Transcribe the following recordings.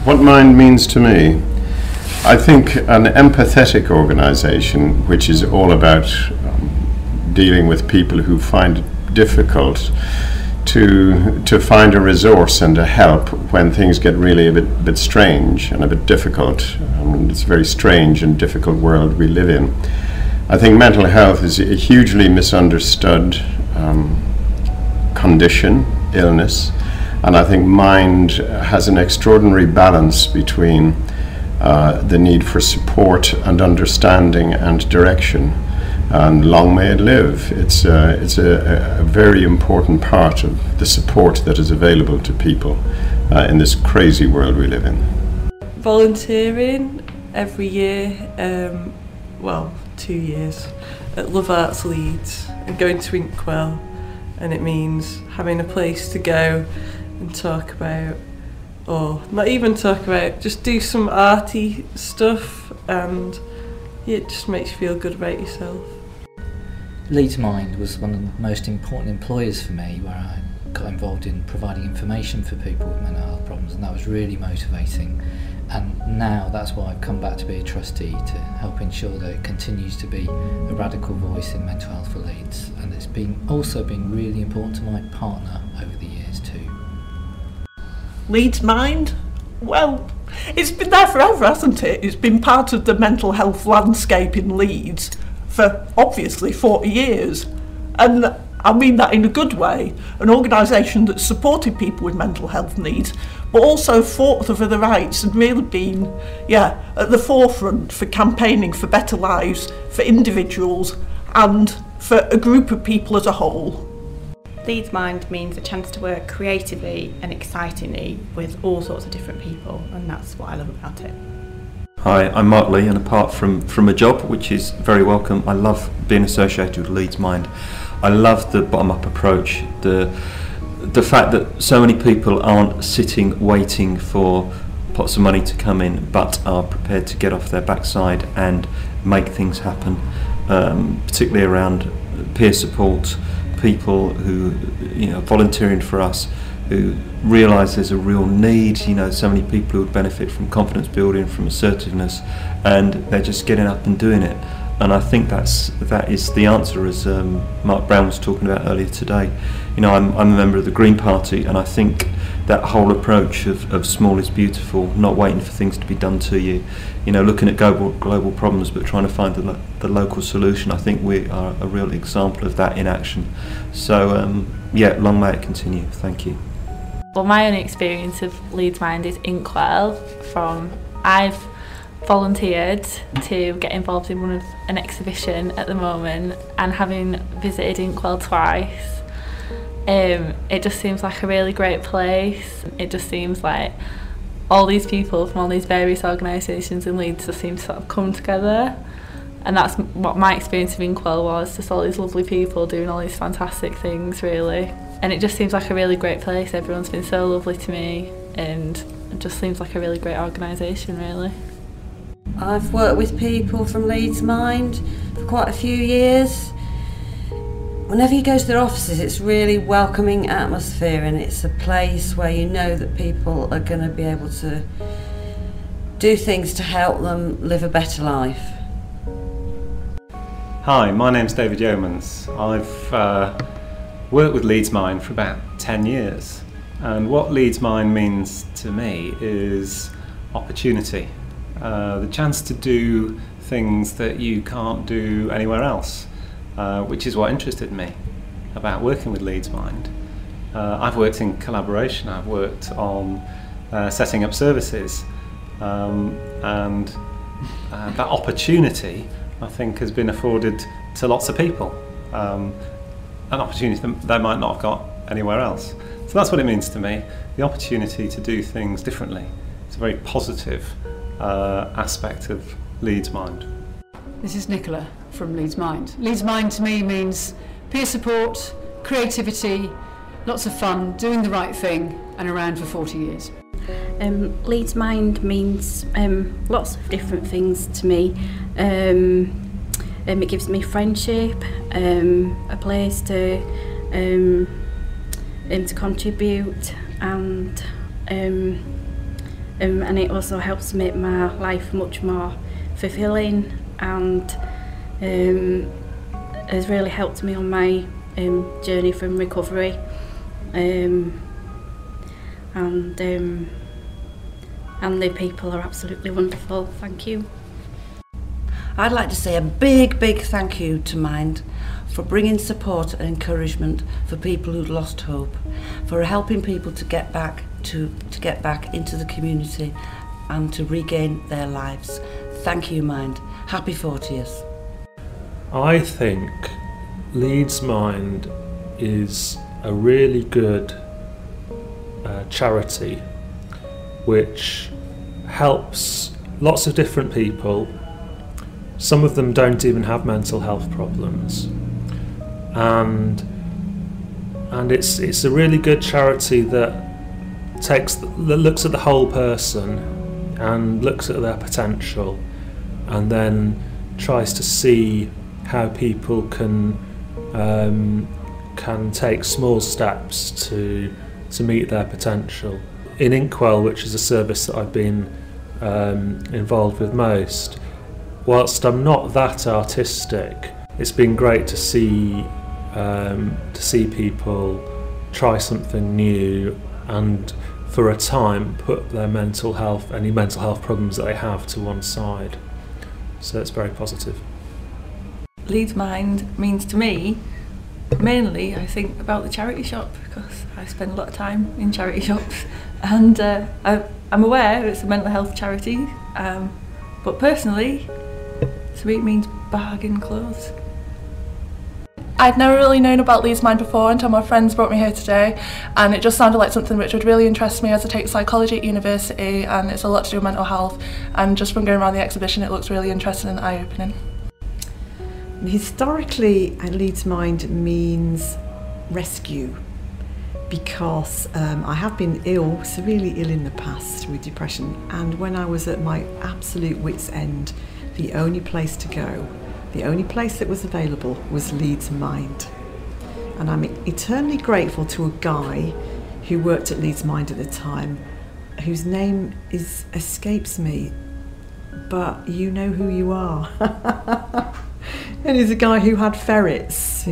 What Mind means to me, I think an empathetic organisation which is all about dealing with people who find it difficult to find a resource and a help when things get really a bit strange and a bit difficult. It's a very strange and difficult world we live in. I think mental health is a hugely misunderstood condition, illness, and I think Mind has an extraordinary balance between the need for support and understanding and direction. And long may it live. It's a very important part of the support that is available to people in this crazy world we live in. Volunteering every year, well, 2 years, at Love Arts Leeds and going to Inkwell, and it means having a place to go and talk about, or not even talk about, just do some arty stuff, and yeah, it just makes you feel good about yourself. Leeds Mind was one of the most important employers for me, where I got involved in providing information for people with mental health problems, and that was really motivating. And now that's why I've come back to be a trustee, to help ensure that it continues to be a radical voice in mental health for Leeds. And it's also been really important to my partner over the years too. Leeds Mind? Well, it's been there forever, hasn't it? It's been part of the mental health landscape in Leeds for obviously 40 years. And I mean that in a good way. An organisation that's supported people with mental health needs, but also fought for their rights and really been, at the forefront for campaigning for better lives for individuals and for a group of people as a whole. Leeds Mind means a chance to work creatively and excitingly with all sorts of different people, and that's what I love about it. Hi, I'm Mark Lee, and apart from a job, which is very welcome, I love being associated with Leeds Mind. I love the bottom-up approach, the fact that so many people aren't sitting waiting for pots of money to come in, but are prepared to get off their backside and make things happen, particularly around peer support, people who, volunteering for us, who realise there's a real need. So many people who would benefit from confidence building, from assertiveness, and they're just getting up and doing it. And I think that is the answer, as Mark Brown was talking about earlier today. I'm a member of the Green Party, and I think that whole approach of small is beautiful, not waiting for things to be done to you, looking at global problems but trying to find the local solution. I think we are a real example of that in action. So long may it continue. Thank you. Well, my own experience of Leeds Mind is Inkwell. I've volunteered to get involved in an exhibition at the moment, and having visited Inkwell twice, it just seems like a really great place. It just seems like all these people from all these various organisations in Leeds just seem to sort of come together, and that's what my experience of Inkwell was, just all these lovely people doing all these fantastic things really. And it just seems like a really great place. Everyone's been so lovely to me, and it just seems like a really great organisation really. I've worked with people from Leeds Mind for quite a few years. Whenever you go to their offices, it's really welcoming atmosphere, and it's a place where you know that people are going to be able to do things to help them live a better life. Hi, my name's David Yeomans. I've worked with Leeds Mind for about 10 years, and what Leeds Mind means to me is opportunity. The chance to do things that you can't do anywhere else, which is what interested me about working with Leeds Mind. I've worked in collaboration, I've worked on setting up services, and that opportunity, I think, has been afforded to lots of people, an opportunity that they might not have got anywhere else. So that's what it means to me, the opportunity to do things differently. It's a very positive aspect of Leeds Mind. This is Nicola from Leeds Mind. Leeds Mind to me means peer support, creativity, lots of fun, doing the right thing, and around for 40 years. Leeds Mind means lots of different things to me. It gives me friendship, a place to contribute, and and it also helps make my life much more fulfilling, and has really helped me on my journey from recovery. And the people are absolutely wonderful. Thank you. I'd like to say a big thank you to Mind for bringing support and encouragement for people who'd lost hope, for helping people to get back into the community and to regain their lives. Thank you, Mind. Happy 40th. I think Leeds Mind is a really good charity which helps lots of different people. Some of them don't even have mental health problems, and it's a really good charity that looks at the whole person and looks at their potential, and then tries to see how people can take small steps to meet their potential. In Inkwell, which is a service that I've been involved with most, whilst I'm not that artistic, it's been great to see people try something new and for a time put their any mental health problems that they have to one side. So it's very positive. Leeds Mind means to me, mainly I think about the charity shop, because I spend a lot of time in charity shops, and I'm aware it's a mental health charity, but personally, to me it means bargain clothes. I'd never really known about Leeds Mind before until my friends brought me here today, and it just sounded like something which would really interest me as I take psychology at university, and it's a lot to do with mental health, and just from going around the exhibition it looks really interesting and eye-opening. Historically, Leeds Mind means rescue, because I have been ill, severely ill in the past with depression, and when I was at my absolute wit's end, the only place to go, the only place that was available was Leeds Mind. And I'm eternally grateful to a guy who worked at Leeds Mind at the time, whose name escapes me, but you know who you are. And he's a guy who had ferrets.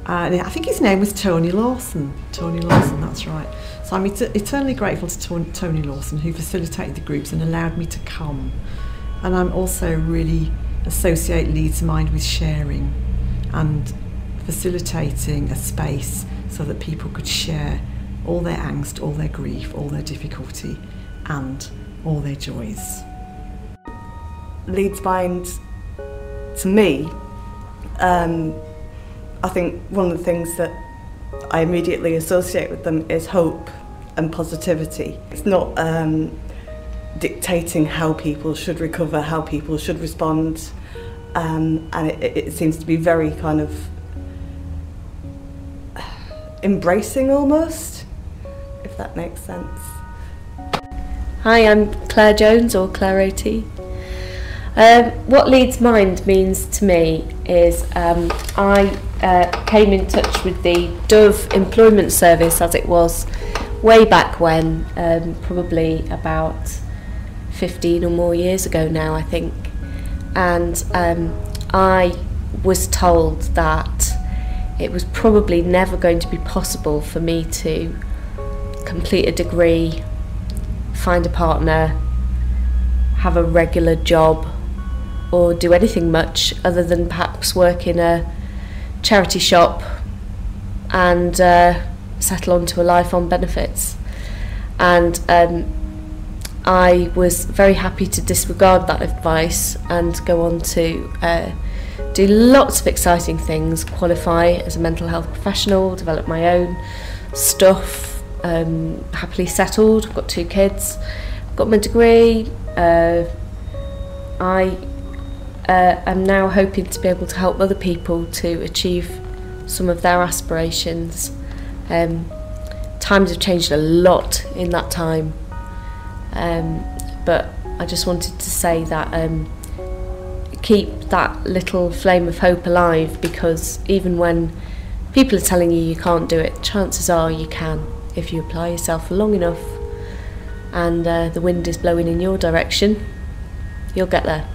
I think his name was Tony Lawson. Tony Lawson, that's right. So I'm eternally grateful to Tony Lawson, who facilitated the groups and allowed me to come. And I'm also really associate Leeds Mind with sharing and facilitating a space so that people could share all their angst, all their grief, all their difficulty, and all their joys. Leeds Mind, to me, I think one of the things that I immediately associate with them is hope and positivity. It's not dictating how people should recover, how people should respond, and it seems to be very kind of embracing almost, if that makes sense. Hi, I'm Claire Jones, or Claire OT. What Leeds Mind means to me is I came in touch with the Dove Employment Service, as it was way back when, probably about 15 or more years ago now, I think. And I was told that it was probably never going to be possible for me to complete a degree, find a partner, have a regular job, or do anything much other than perhaps work in a charity shop and settle onto a life on benefits. And I was very happy to disregard that advice and go on to do lots of exciting things, qualify as a mental health professional, develop my own stuff, happily settled, I've got 2 kids, got my degree. I am now hoping to be able to help other people to achieve some of their aspirations. Times have changed a lot in that time, but I just wanted to say that keep that little flame of hope alive, because even when people are telling you you can't do it, chances are you can if you apply yourself for long enough. and the wind is blowing in your direction, you'll get there.